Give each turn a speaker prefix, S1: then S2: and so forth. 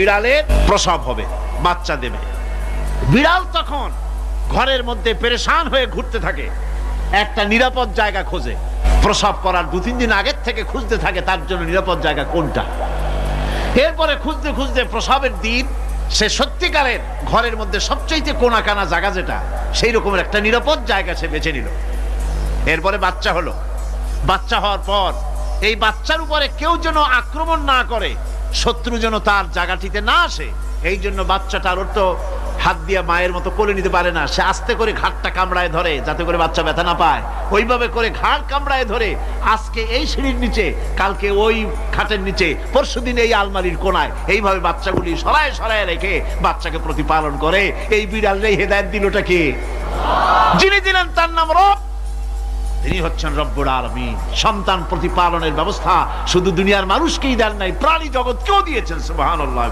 S1: বিড়ালের প্রসব হবে, বাচ্চা দেবে। বিড়াল তখন ঘরের মধ্যে পেরেশান হয়ে ঘুরতে থাকে, একটা নিরাপদ জায়গা খোঁজে। প্রসব করার 2-3 দিন আগের থেকে খুঁজতে থাকে তার জন্য নিরাপদ জায়গা কোনটা। এরপরে খুঁজতে খুঁজতে প্রসবের দিন সে সত্যিকারের ঘরের মধ্যে সবচেয়ে কোনা কানা জায়গা যেটা, সেই রকমের একটা নিরাপদ জায়গা সে বেছে নিল। এরপরে বাচ্চা হলো। বাচ্চা হওয়ার পর এই বাচ্চার উপরে কেউ যেন আক্রমণ না করে, শত্রু যেন তার জায়গাটিতে না আসে, এই জন্য বাচ্চাটার ওর তো হাত দিয়ে মায়ের মতো কোলে নিতে পারে না, সে আস্তে করে ঘাটটা কামড়ায় ধরে যাতে করে বাচ্চা ব্যথা না পায়। ওইভাবে করে ঘাট কামড়ায় ধরে আজকে এই সিঁড়ির নিচে, কালকে ওই খাটের নিচে, পরশুদিন এই আলমারির কোনায়, এইভাবে বাচ্চাগুলি সরায় সরায় রেখে বাচ্চাকে প্রতিপালন করে। এই বিড়ালের হেদায়েত দিলটা কে? যিনি দিলেন তার নাম রব, তিনি হচ্ছেন রব্বুল আলামিন। সন্তান প্রতিপালনের ব্যবস্থা শুধু দুনিয়ার মানুষকেই দেন নাই, প্রাণী জগৎকেও দিয়েছেন। সুবহানাল্লাহ।